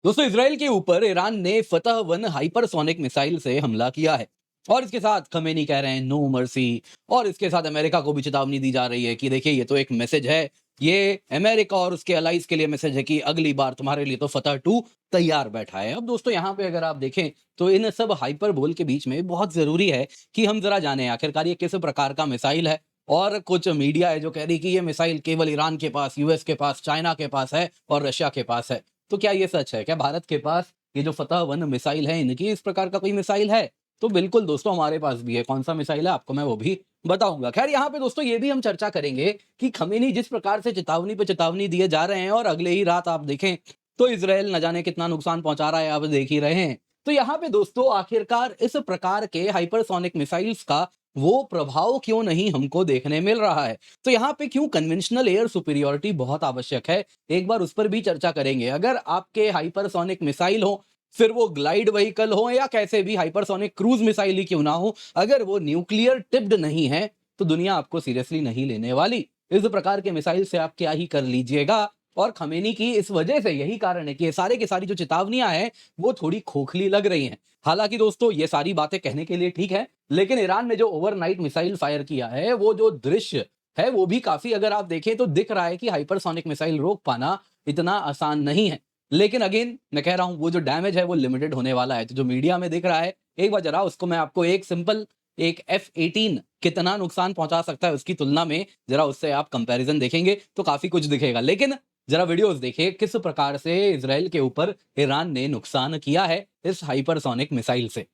दोस्तों इसराइल के ऊपर ईरान ने फतह 1 हाइपरसोनिक मिसाइल से हमला किया है और इसके साथ खमेनी कह रहे हैं नो मर्सी। और इसके साथ अमेरिका को भी चेतावनी दी जा रही है कि देखिए ये तो एक मैसेज है, ये अमेरिका और उसके अलाइज के लिए मैसेज है कि अगली बार तुम्हारे लिए तो फतह 2 तैयार बैठा है। अब दोस्तों यहाँ पे अगर आप देखें तो इन सब हाइपर बोल के बीच में बहुत जरूरी है कि हम जरा जाने आखिरकार ये किस प्रकार का मिसाइल है। और कुछ मीडिया है जो कह रही कि ये मिसाइल केवल ईरान के पास, यूएस के पास, चाइना के पास है और रशिया के पास है। तो क्या ये सच है? क्या भारत के पास ये जो फतह 1 मिसाइल है, इनकी इस प्रकार का कोई मिसाइल है? तो बिल्कुल दोस्तों हमारे पास भी है। कौन-सा मिसाइल है आपको मैं वो भी बताऊँगा। ख़ैर यहाँ पे दोस्तों ये भी हम चर्चा करेंगे कि ख़मेनी जिस प्रकार से चेतावनी पे चेतावनी दिए जा रहे हैं और अगले ही रात आप देखें तो इज़राइल न जाने कितना नुकसान पहुँचा रहा है, आप देख ही रहे हैं। तो यहाँ पे दोस्तों आखिरकार इस प्रकार के हाइपरसोनिक मिसाइल्स का वो प्रभाव क्यों नहीं हमको देखने मिल रहा है? तो यहाँ पे क्यों कन्वेंशनल एयर सुपीरियॉरिटी बहुत आवश्यक है, एक बार उस पर भी चर्चा करेंगे। अगर आपके हाइपरसोनिक मिसाइल हो, फिर वो ग्लाइड व्हीकल हो या कैसे भी हाइपरसोनिक क्रूज मिसाइल ही क्यों ना हो, अगर वो न्यूक्लियर टिप्ड नहीं है, तो दुनिया आपको सीरियसली नहीं लेने वाली। इस प्रकार के मिसाइल से आप क्या ही कर लीजिएगा। और खमेनी की इस वजह से यही कारण है कि ये सारे की सारी जो चेतावनियां हैं, वो थोड़ी खोखली लग रही हैं। हालांकि दोस्तों ये सारी बातें कहने के लिए ठीक है, लेकिन ईरान ने जो ओवरनाइट मिसाइल फायर किया है, वो जो दृश्य है वो भी काफी अगर आप देखें तो दिख रहा है कि हाइपरसोनिक मिसाइल रोक पाना इतना आसान नहीं है। लेकिन अगेन मैं कह रहा हूं वो जो डैमेज है वो लिमिटेड होने वाला है। तो जो मीडिया में दिख रहा है, एक बार जरा उसको मैं आपको एक सिंपल एक F-18 कितना नुकसान पहुंचा सकता है उसकी तुलना में जरा उससे आप कंपैरिजन देखेंगे तो काफी कुछ दिखेगा। लेकिन जरा वीडियोस देखिए किस प्रकार से इजराइल के ऊपर ईरान ने नुकसान किया है इस हाइपरसोनिक मिसाइल से।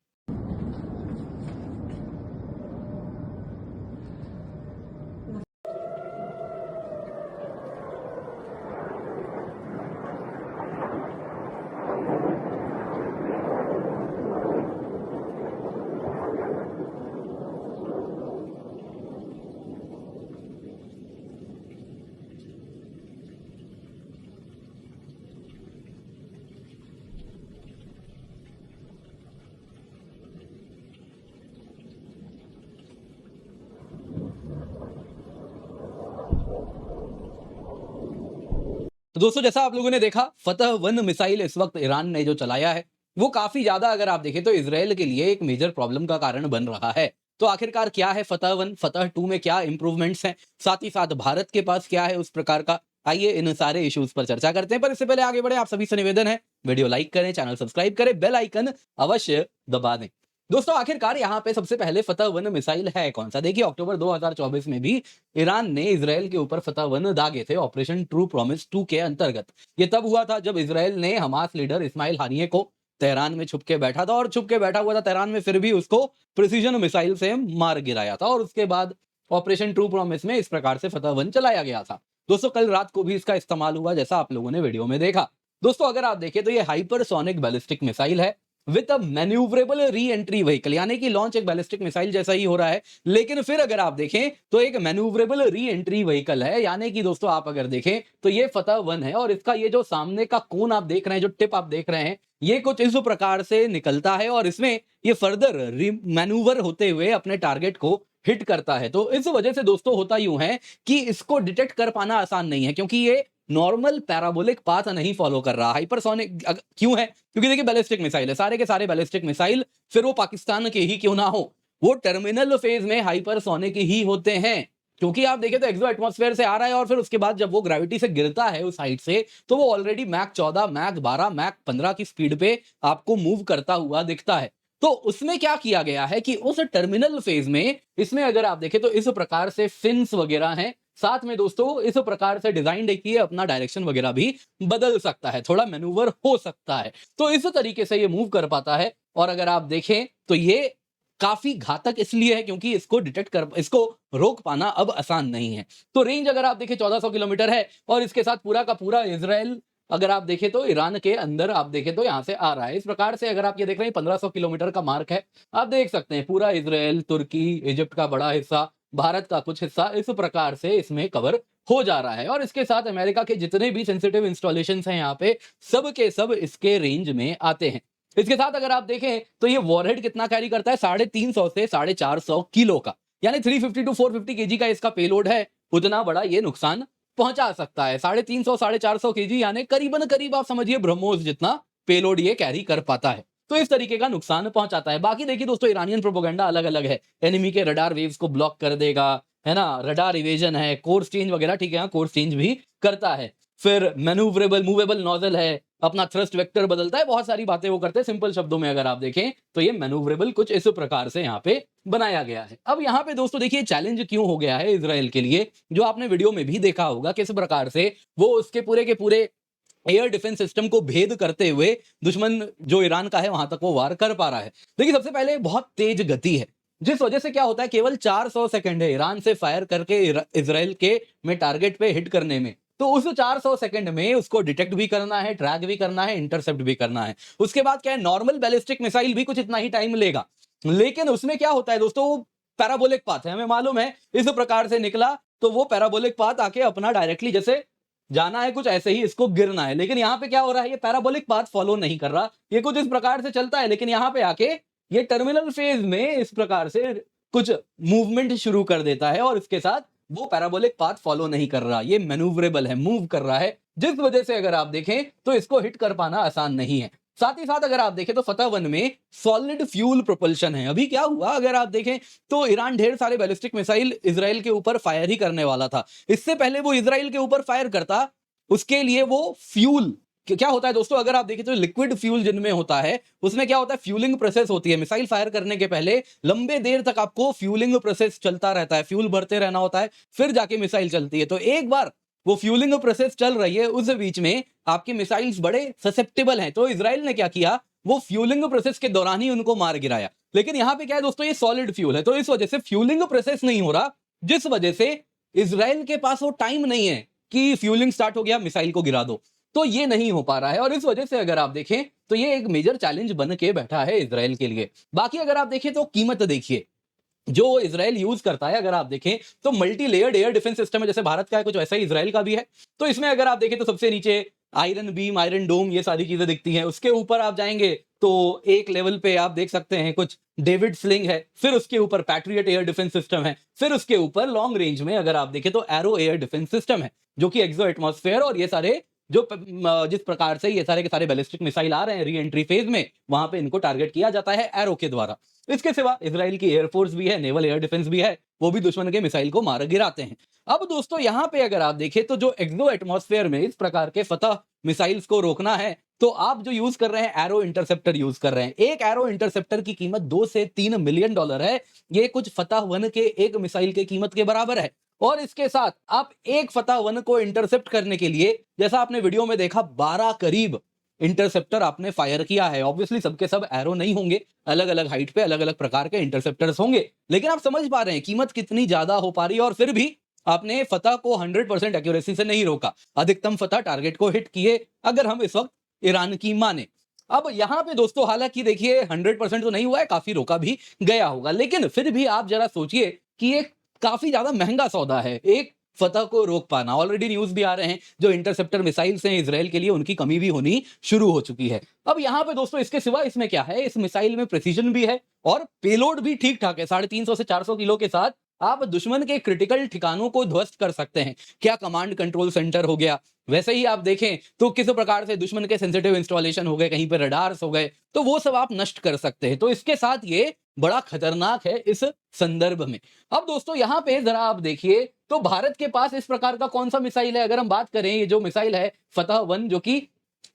तो दोस्तों जैसा आप लोगों ने देखा फतह 1 मिसाइल इस वक्त ईरान ने जो चलाया है वो काफी ज्यादा अगर आप देखें तो इसराइल के लिए एक मेजर प्रॉब्लम का कारण बन रहा है। तो आखिरकार क्या है फतह 1, फतह 2 में क्या इंप्रूवमेंट्स हैं, साथ ही साथ भारत के पास क्या है उस प्रकार का। आइए इन सारे इश्यूज पर चर्चा करते हैं, पर इससे पहले आगे बढ़े आप सभी से निवेदन है वीडियो लाइक करें, चैनल सब्सक्राइब करें, बेल आइकन अवश्य दबा दें। दोस्तों आखिरकार यहाँ पे सबसे पहले फतह 1 मिसाइल है कौन सा? देखिए अक्टूबर 2024 में भी ईरान ने इजराइल के ऊपर फतह 1 दागे थे ऑपरेशन ट्रू प्रॉमिस 2 के अंतर्गत। ये तब हुआ था जब इजराइल ने हमास लीडर इस्माइल हानिये को तेहरान में छुप के बैठा था और छुप के बैठा हुआ था तेहरान में, फिर भी उसको प्रिसीजन मिसाइल से मार गिराया था और उसके बाद ऑपरेशन ट्रू प्रॉमिस में इस प्रकार से फतह 1 चलाया गया था। दोस्तों कल रात को भी इसका इस्तेमाल हुआ जैसा आप लोगों ने वीडियो में देखा। दोस्तों अगर आप देखें तो ये हाइपरसोनिक बैलिस्टिक मिसाइल है with a manoeuvrable re entry vehicle, यानी कि लॉन्च एक बैलिस्टिक मिसाइल जैसा ही हो रहा है, लेकिन फिर अगर आप देखें तो एक मैन्यूवरेबल री एंट्री व्हीकल है। यानी कि दोस्तों आप अगर देखें तो ये फतह 1 है और इसका ये जो सामने का कोन आप देख रहे हैं, जो टिप आप देख रहे हैं, ये कुछ इस प्रकार से निकलता है और इसमें ये फर्दर मैन्यूवर होते हुए अपने टारगेट को हिट करता है। तो इस वजह से दोस्तों होता यूं है कि इसको डिटेक्ट कर पाना आसान नहीं है, क्योंकि ये नॉर्मल पैराबोलिक पाथ नहीं फॉलो कर रहा। हाइपरसोनिक क्यों है? क्योंकि देखिए बैलिस्टिक मिसाइल है, सारे के सारे बैलिस्टिक मिसाइल, फिर वो पाकिस्तान के ही क्यों ना हो, वो टर्मिनल फेज में हाइपरसोनिक ही होते हैं। क्योंकि आप देखें तो एक्सो एटमॉस्फेयर से आ रहा है और फिर उसके बाद जब वो ग्रेविटी से गिरता है उस हाइट से, तो वो ऑलरेडी मैक 14, मैक 12, मैक 15 की स्पीड पे आपको मूव करता हुआ दिखता है। तो उसमें क्या किया गया है कि उस टर्मिनल फेज में इसमें अगर आप देखें तो इस प्रकार से फिन्स वगैरह हैं, साथ में दोस्तों इस प्रकार से डिजाइन देखिए अपना डायरेक्शन वगैरह भी बदल सकता है, थोड़ा मैनूवर हो सकता है। तो इस तरीके से ये मूव कर पाता है और अगर आप देखें तो ये काफी घातक इसलिए है क्योंकि इसको रोक पाना अब आसान नहीं है। तो रेंज अगर आप देखें 1400 किलोमीटर है और इसके साथ पूरा का पूरा इजराइल अगर आप देखें तो ईरान के अंदर आप देखें तो यहां से आ रहा है। इस प्रकार से अगर आप ये देख रहे हैं 1500 किलोमीटर का मार्क है, आप देख सकते हैं पूरा इजराइल, तुर्की, इजिप्ट का बड़ा हिस्सा, भारत का कुछ हिस्सा इस प्रकार से इसमें कवर हो जा रहा है। और इसके साथ अमेरिका के जितने भी सेंसिटिव इंस्टॉलेशंस हैं यहाँ पे, सब के सब इसके रेंज में आते हैं। इसके साथ अगर आप देखें तो ये वॉरहेड कितना कैरी करता है, 350 से 450 किलो का, यानी 350 टू 450 केजी का इसका पेलोड है। उतना बड़ा ये नुकसान पहुंचा सकता है। 350 450 केजी यानी करीबन करीब आप समझिए ब्रह्मोस जितना पेलोड ये कैरी कर पाता है। तो इस तरीके का नुकसान पहुंचाता है। बाकी देखिए दोस्तों, ईरानियन प्रोपेगेंडा अलग-अलग है। एनिमी के रडार वेव्स को ब्लॉक कर देगा, है ना? रडार इवेजन है, कोर्स चेंज वगैरह, ठीक है, हाँ, कोर्स चेंज भी करता है। फिर मैन्यूवरेबल मूवेबल नोजल है, अपना थ्रस्ट वेक्टर बदलता है, बहुत सारी बातें वो करते हैं। सिंपल शब्दों में अगर आप देखें तो ये मैन्यूवरेबल कुछ इस प्रकार से यहाँ पे बनाया गया है। अब यहाँ पे दोस्तों देखिए चैलेंज क्यों हो गया है इज़राइल के लिए, जो आपने वीडियो में भी देखा होगा किस प्रकार से वो उसके पूरे के पूरे एयर डिफेंस सिस्टम को भेद करते हुए दुश्मन जो ईरान का है वहां तक वो वार कर पा रहा है। देखिए सबसे पहले बहुत तेज गति है, जिस वजह से क्या होता है, केवल 400 सेकंड है ईरान से फायर करके इजराइल के में टारगेट पे हिट करने में। तो उस 400 सेकंड में उसको डिटेक्ट भी करना है, ट्रैक भी करना है, इंटरसेप्ट भी करना है। उसके बाद क्या है, नॉर्मल बैलिस्टिक मिसाइल भी कुछ इतना ही टाइम लेगा, लेकिन उसमें क्या होता है दोस्तों, वो पैराबोलिक पाथ है, हमें मालूम है इस प्रकार से निकला तो वो पैराबोलिक पाथ आके अपना डायरेक्टली जैसे जाना है कुछ ऐसे ही इसको गिरना है। लेकिन यहाँ पे क्या हो रहा है, ये पैराबोलिक पाथ फॉलो नहीं कर रहा, ये कुछ इस प्रकार से चलता है, लेकिन यहाँ पे आके ये टर्मिनल फेज में इस प्रकार से कुछ मूवमेंट शुरू कर देता है और इसके साथ वो पैराबोलिक पाथ फॉलो नहीं कर रहा, ये मैन्यूवरेबल है, मूव कर रहा है, जिस वजह से अगर आप देखें तो इसको हिट कर पाना आसान नहीं है। साथ ही साथ अगर आप देखें तो फतह 1 में सॉलिड फ्यूल प्रोपल्शन है। अभी क्या हुआ, अगर आप देखें तो ईरान ढेर सारे बैलिस्टिक मिसाइल इजराइल के ऊपर फायर ही करने वाला था। इससे पहले वो इजराइल के ऊपर फायर करता, उसके लिए वो फ्यूल क्या होता है दोस्तों, अगर आप देखें तो लिक्विड फ्यूल जिनमें होता है उसमें क्या होता है, फ्यूलिंग प्रोसेस होती है। मिसाइल फायर करने के पहले लंबे देर तक आपको फ्यूलिंग प्रोसेस चलता रहता है, फ्यूल भरते रहना होता है, फिर जाके मिसाइल चलती है। तो एक बार वो फ्यूलिंग प्रोसेस चल रही है, उस बीच में आपके मिसाइल्स बड़े ससेप्टेबल हैं, तो इजराइल ने क्या किया, वो फ्यूलिंग प्रोसेस के दौरान ही उनको मार गिराया। लेकिन यहां पे क्या है दोस्तों, ये सॉलिड फ्यूल है, तो इस वजह से फ्यूलिंग प्रोसेस नहीं हो रहा, जिस वजह से इजराइल के पास वो टाइम नहीं है कि फ्यूलिंग स्टार्ट हो गया मिसाइल को गिरा दो, तो ये नहीं हो पा रहा है। और इस वजह से अगर आप देखें तो ये एक मेजर चैलेंज बन के बैठा है इजराइल के लिए। बाकी अगर आप देखें तो कीमत देखिए जो इजराइल यूज करता है, अगर आप देखें तो multi layered air defence system है, जैसे भारत का है कुछ वैसा ही इजराइल का भी है। तो इसमें अगर आप देखें तो सबसे नीचे आयरन बीम, आयरन डोम, ये सारी चीजें दिखती हैं। उसके ऊपर आप जाएंगे तो एक लेवल पे आप देख सकते हैं कुछ डेविड स्लिंग है, फिर उसके ऊपर पैट्रियट एयर डिफेंस सिस्टम है, फिर उसके ऊपर लॉन्ग रेंज में अगर आप देखें तो एरो एयर डिफेंस सिस्टम है, जो कि एक्सो एटमॉस्फेयर और ये सारे जो जिस प्रकार से ये सारे के सारे बैलिस्टिक मिसाइल आ रहे हैं री एंट्री फेज में, वहां पे इनको टारगेट किया जाता है एरो के द्वारा। इसके सिवा इजराइल की एयरफोर्स भी है, नेवल एयर डिफेंस भी है, वो भी दुश्मन के मिसाइल को मार गिराते हैं। अब दोस्तों यहाँ पे अगर आप देखें तो जो एक्सो एटमॉस्फेयर में इस प्रकार के फतह मिसाइल्स को रोकना है, तो आप जो यूज कर रहे हैं एरो इंटरसेप्टर यूज कर रहे हैं। एक एरो इंटरसेप्टर की कीमत 2 से 3 मिलियन डॉलर है, ये कुछ फतह 1 के एक मिसाइल के कीमत के बराबर है। और इसके साथ आप एक फतह 1 को इंटरसेप्ट करने के लिए, जैसा आपने वीडियो में देखा, 12 करीब इंटरसेप्टर आपने फायर किया है। ऑब्वियसली सबके सब एरो नहीं होंगे, अलग अलग हाइट पे अलग अलग प्रकार के इंटरसेप्टर्स होंगे, लेकिन आप समझ पा रहे हैं कीमत कितनी ज्यादा हो पा रही है। और फिर भी आपने फतह को 100% एक्यूरेसी से नहीं रोका, अधिकतम फतह टारगेट को हिट किए, अगर हम इस वक्त ईरान की माने। अब यहां पे दोस्तों हालांकि देखिए 100% तो नहीं हुआ है, काफी रोका भी गया होगा, लेकिन फिर भी आप जरा सोचिए कि ये काफी ज्यादा महंगा सौदा है एक फतह को रोक पाना। ऑलरेडी न्यूज भी आ रहे हैं जो इंटरसेप्टर मिसाइल्स हैं इजराइल के लिए, उनकी कमी भी होनी शुरू हो चुकी है। अब यहां पे दोस्तों इसके सिवा इसमें क्या है, इस मिसाइल में प्रिसीजन भी है और पेलोड भी ठीक ठाक है। 350 से 400 किलो के साथ आप दुश्मन के क्रिटिकल ठिकानों को ध्वस्त कर सकते हैं। क्या कमांड कंट्रोल सेंटर हो गया, वैसे ही आप देखें तो किस प्रकार से दुश्मन के सेंसिटिव इंस्टॉलेशन हो गए, कहीं पर रडार्स हो गए, तो वो सब आप नष्ट कर सकते हैं। तो इसके साथ ये बड़ा खतरनाक है इस संदर्भ में। अब दोस्तों यहां पे जरा आप देखिए तो भारत के पास इस प्रकार का कौन सा मिसाइल है। अगर हम बात करें, ये जो मिसाइल है फतह 1 जो कि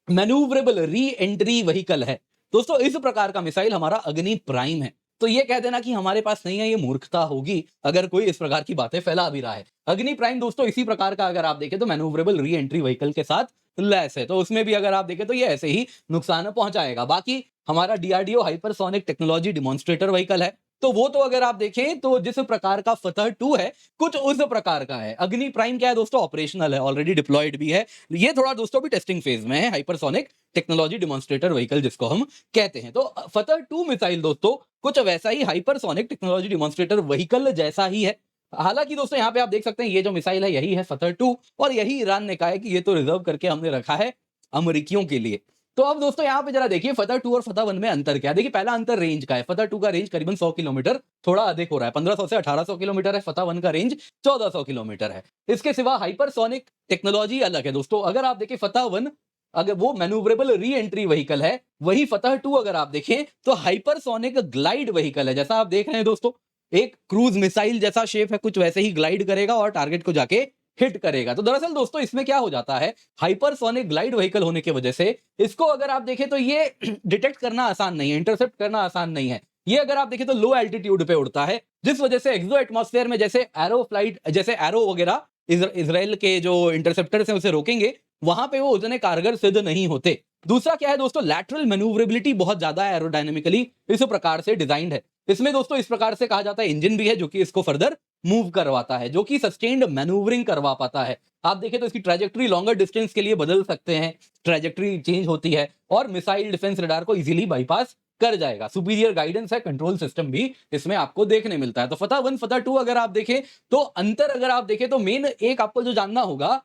मैन्यूवरेबल री एंट्री व्हीकल है, दोस्तों इस प्रकार का मिसाइल हमारा अग्नि प्राइम है। तो ये कह देना कि हमारे पास नहीं है, ये मूर्खता होगी अगर कोई इस प्रकार की बातें फैला भी रहा है। अग्नि प्राइम दोस्तों इसी प्रकार का अगर आप देखें तो मैन्यूवरेबल री एंट्री व्हीकल के साथ लैस है, तो उसमें भी अगर आप देखें तो ये ऐसे ही नुकसान पहुंचाएगा। बाकी हमारा DRDO hypersonic technology demonstrator vehicle है, तो वो तो अगर आप देखें तो जिस प्रकार का फतह 2 है कुछ उस प्रकार का है। अग्नि प्राइम क्या है दोस्तों, ऑपरेशनल है, ऑलरेडी डिप्लॉयड भी है। ये थोड़ा दोस्तों भी टेस्टिंग फेज में है, हाइपरसोनिक टेक्नोलॉजी डिमॉन्स्ट्रेटर व्हीकल जिसको हम कहते हैं। तो फतह 2 मिसाइल दोस्तों कुछ वैसा ही हाइपरसोनिक टेक्नोलॉजी डिमॉन्स्ट्रेटर व्हीकल जैसा ही है। हालांकि दोस्तों यहाँ पे आप देख सकते हैं ये जो मिसाइल है यही है फतह 2, और यही ईरान ने कहा है कि ये तो रिजर्व करके हमने रखा है अमेरिकियों के लिए। तो अब दोस्तों यहाँ पे जरा देखिए फतह 2 और फतह 1 में अंतर क्या है। देखिए पहला अंतर रेंज का है, फतह 2 का रेंज करीबन 100 किलोमीटर थोड़ा अधिक हो रहा है, 1500 से 1800 किलोमीटर है। फतह 1 का रेंज 1400 किलोमीटर है। इसके सिवा हाइपरसोनिक टेक्नोलॉजी अलग है दोस्तों। अगर आप देखिए फतह 1 अगर वो मैन्यूवरेबल री एंट्री व्हीकल है। वही फतह 2 अगर आप देखें तो हाइपरसोनिक ग्लाइड व्हीकल है। जैसा आप देख रहे हैं दोस्तों, एक क्रूज मिसाइल जैसा शेप है, कुछ वैसे ही ग्लाइड करेगा और टारगेट को जाके हिट करेगा। तो दरअसल दोस्तों इसमें क्या हो जाता है, हाइपरसोनिक ग्लाइड व्हीकल होने की वजह से इसको अगर आप देखें तो ये डिटेक्ट करना आसान नहीं है, इंटरसेप्ट करना आसान नहीं है। ये अगर आप देखें तो लो एल्टीट्यूड पे उड़ता है, जिस वजह से एक्सो एटमॉस्फेयर में जैसे एरो फ्लाइट, जैसे एरो वगैरह इजराइल के जो इंटरसेप्टर्स हैं उसे रोकेंगे, वहां पे वो उतने कारगर सिद्ध नहीं होते। दूसरा क्या है दोस्तों, लैटरल मैन्यूवरेबिलिटी बहुत ज्यादा है, एरोडायनेमिकली इस प्रकार से डिजाइंड है। इसमें दोस्तों इस प्रकार से कहा जाता है इंजन भी है जो कि इसको फर्दर मूव करवाता है, जो कि सस्टेन्ड मैन्यूवरिंग करवा पाता है। आप देखें तो इसकी ट्रैजेक्टरी लॉन्गर डिस्टेंस के लिए बदल सकते हैं, ट्रैजेक्टरी चेंज होती है और मिसाइल डिफेंस रडार को इजीली बाईपास कर जाएगा। सुपीरियर गाइडेंस है, कंट्रोल सिस्टम भी इसमें आपको देखने मिलता है। तो फतह 1 फतह 2 अगर आप देखें तो अंतर अगर आप देखें तो मेन एक आपको जो जानना होगा,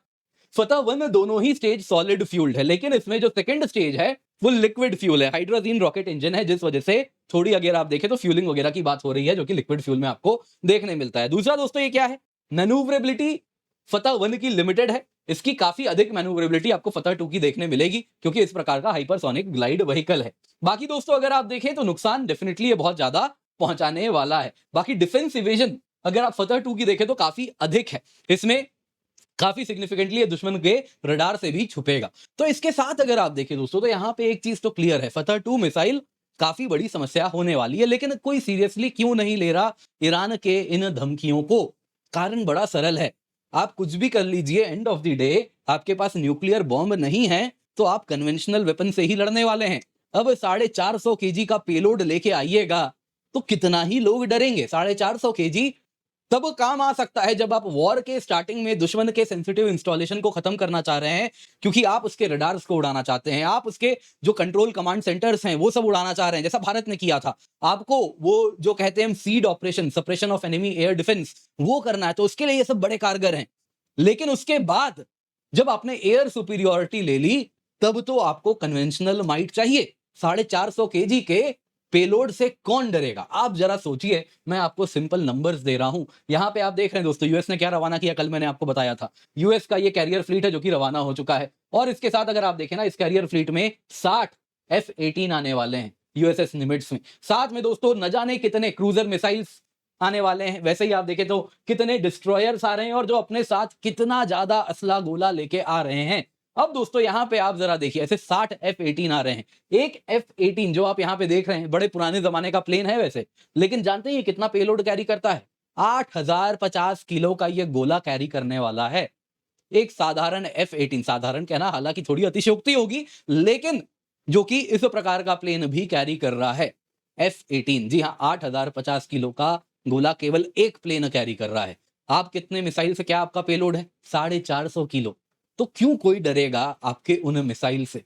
फतह 1 दोनों ही स्टेज सॉलिड फ्यूल्ड है, लेकिन इसमें जो सेकंड स्टेज है वो लिक्विड फ्यूल है, हाइड्रोजन रॉकेट इंजन है, जिस वजह से थोड़ी अगर आप देखें तो फ्यूलिंग वगैरह की बात हो रही है, जो कि लिक्विड फ्यूल में आपको देखने मिलता है। दूसरा दोस्तों ये क्या है, मैन्यूवरेबिलिटी फतह 1 की लिमिटेड है, इसकी काफी अधिक मैन्यूवरेबिलिटी आपको फतह 2 की देखने मिलेगी, क्योंकि इस प्रकार का हाइपरसोनिक ग्लाइड व्हीकल है। बाकी दोस्तों अगर आप देखें तो नुकसान डेफिनेटली ये बहुत ज्यादा पहुंचाने वाला है। बाकी डिफेंस इवेजन अगर आप फतह 2 की देखें तो काफी अधिक है, इसमें काफी सिग्निफिकेंटली दुश्मन के रडार से भी छुपेगा। तो इसके साथ अगर आप देखें दोस्तों तो यहां पे एक चीज तो क्लियर है, फतह 2 मिसाइल काफी बड़ी समस्या होने वाली है, लेकिन कोई सीरियसली क्यों नहीं ले रहा ईरान के इन धमकियों को? कारण बड़ा सरल है, आप कुछ भी कर लीजिए, एंड ऑफ द डे आपके पास न्यूक्लियर बॉम्ब नहीं है तो आप कन्वेंशनल वेपन से ही लड़ने वाले हैं। अब 450 केजी का पेलोड लेके आइएगा तो कितना ही लोग डरेंगे। 450 केजी तब काम आ सकता है जब आप वॉर के स्टार्टिंग में दुश्मन के सेंसिटिव इंस्टॉलेशन को खत्म करना चाह रहे हैं, क्योंकि आप उसके रडार्स को उड़ाना चाहते हैं, आप उसके जो कंट्रोल कमांड सेंटर्स हैं वो सब उड़ाना चाह रहे हैं, जैसा भारत ने किया था। आपको वो जो कहते हैं seed operation, suppression of enemy air defence, वो करना है, तो उसके लिए ये सब बड़े कारगर हैं। लेकिन उसके बाद जब आपने एयर सुपीरियोरिटी ले ली, तब तो आपको कन्वेंशनल माइट चाहिए। 450 केजी के पेलोड से कौन डरेगा? आप जरा सोचिए, मैं आपको सिंपल नंबर्स दे रहा हूं। यहां पे आप देख रहे हैं दोस्तों, यूएस ने क्या रवाना किया, कल मैंने आपको बताया था। यूएस का ये कैरियर फ्लीट है जो कि रवाना हो चुका है, और इसके साथ अगर आप देखें ना, इस कैरियर फ्लीट में 60 F-18 आने वाले हैं यूएसएस निमिट्स में। साथ में दोस्तों न जाने कितने क्रूजर मिसाइल्स आने वाले हैं। वैसे ही आप देखें तो कितने डिस्ट्रॉयर्स आ रहे हैं, और जो अपने साथ कितना ज्यादा असला गोला लेके आ रहे हैं। अब दोस्तों यहां पे आप जरा देखिए, ऐसे 60 F-18 आ रहे हैं। एक F-18 जो आप यहां पे देख रहे हैं, बड़े पुराने जमाने का प्लेन है वैसे, लेकिन जानते हैं ये कितना पेलोड कैरी करता है? 8050 किलो का ये गोला कैरी करने वाला है। एक साधारण F-18, साधारण कहना हालांकि थोड़ी अतिशयोक्ति होगी, लेकिन जो कि इस प्रकार का प्लेन भी कैरी कर रहा है। F-18, जी हाँ, 8050 किलो का गोला केवल एक प्लेन कैरी कर रहा है। आप कितने मिसाइल से, क्या आपका पेलोड है? 450 किलो। तो क्यों कोई डरेगा आपके उन मिसाइल से?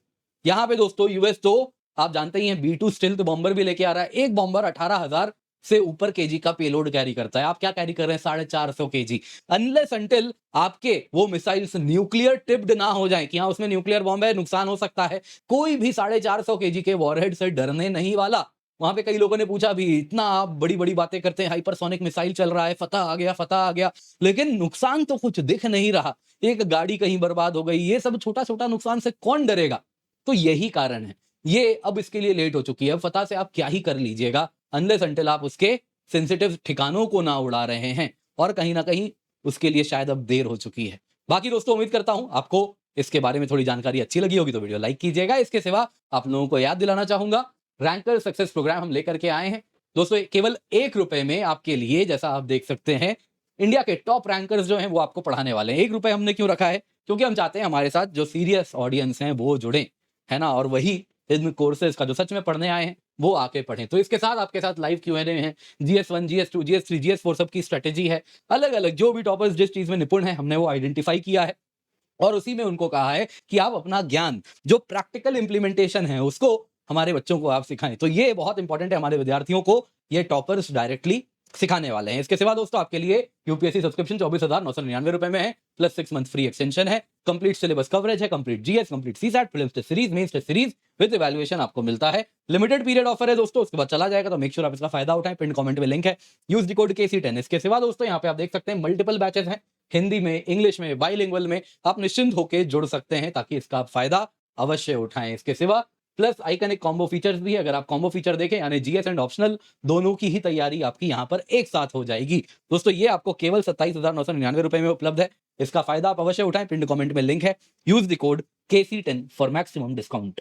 यहां पे दोस्तों यूएस तो आप जानते ही हैं B-2 स्टिल्थ बॉम्बर भी लेके आ रहा है। एक बॉम्बर 18,000 से ऊपर केजी का पेलोड कैरी करता है। आप क्या कैरी कर रहे हैं? 450 केजी। अनलेस अंटिल आपके वो मिसाइल्स न्यूक्लियर टिप्ड ना हो जाए कि हाँ उसमें न्यूक्लियर बॉम्ब है, नुकसान हो सकता है, कोई भी 450 केजी के वॉरहेड से डरने नहीं वाला। वहां पे कई लोगों ने पूछा भी, इतना आप बड़ी बड़ी बातें करते हैं, हाइपरसोनिक मिसाइल चल रहा है, फतह आ गया, फतह आ गया, लेकिन नुकसान तो कुछ दिख नहीं रहा। एक गाड़ी कहीं बर्बाद हो गई, ये सब छोटा छोटा नुकसान से कौन डरेगा? तो यही कारण है, ये अब इसके लिए लेट हो चुकी है। फतह से आप क्या ही कर लीजिएगा अनलेस अंटिल आप उसके सेंसिटिव ठिकानों को ना उड़ा रहे हैं, और कहीं ना कहीं उसके लिए शायद अब देर हो चुकी है। बाकी दोस्तों उम्मीद करता हूं आपको इसके बारे में थोड़ी जानकारी अच्छी लगी होगी, तो वीडियो लाइक कीजिएगा। इसके सिवा आप लोगों को याद दिलाना चाहूंगा, रैंकर सक्सेस प्रोग्राम हम लेकर के आए हैं दोस्तों, केवल ₹1 में आपके लिए, जैसा आप देख सकते हैं, इंडिया के टॉप रैंकर्स जो हैं वो आपको पढ़ाने वाले हैं। ₹1 हमने क्यों रखा है? क्योंकि हम चाहते हैं हमारे साथ जो सीरियस ऑडियंस हैं वो जुड़े, है ना, और वही इन कोर्सेज का जो सच में पढ़ने आए हैं वो आके पढ़ें। तो इसके साथ आपके साथ लाइव Q&A हैं, GS1, GS2, GS3, GS4 सबकी स्ट्रेटेजी है। अलग अलग जो भी टॉपर्स जिस चीज में निपुण है हमने वो आइडेंटिफाई किया है, और उसी में उनको कहा है कि आप अपना ज्ञान, जो प्रैक्टिकल इंप्लीमेंटेशन है, उसको हमारे बच्चों को आप सिखाएं। तो ये बहुत इंपॉर्टेंट है, हमारे विद्यार्थियों को ये टॉपर्स डायरेक्टली सिखाने वाले हैं। इसके सिवा दोस्तों आपके लिए यूपीएससी सब्सक्रिप्शन ₹24,999 में है, प्लस 6 मंथ फ्री एक्सटेंशन है, कंप्लीट सिलेबस कवरेज है, complete GS, complete CSAT, prelims test series, mains test series with evaluation आपको मिलता है। लिमिटेड पीरियड ऑफर है दोस्तों, उसके बाद चला जाएगा, तो मेक श्योर आप इसका फायदा उठाएं। पिन कमेंट में लिंक है, यूज कोड KC10। इसके सिवा दोस्तों यहाँ पे आप देख सकते हैं मल्टीपल बैचेस हैं, हिंदी में, इंग्लिश में, बाइलिंगुअल में, आप निश्चिंत होकर जुड़ सकते हैं ताकि इसका आप फायदा अवश्य उठाएं। इसके सिवा प्लस आइकन एक कॉम्बो फीचर्स भी है, अगर आप कॉम्बो फीचर देखें यानी जीएस एंड ऑप्शनल दोनों की ही तैयारी आपकी यहाँ पर एक साथ हो जाएगी। दोस्तों ये आपको केवल 27,999 रुपए में उपलब्ध है। इसका फायदा आप अवश्य उठाएं। पिंड कमेंट में लिंक है। Use the code KC10 for maximum discount.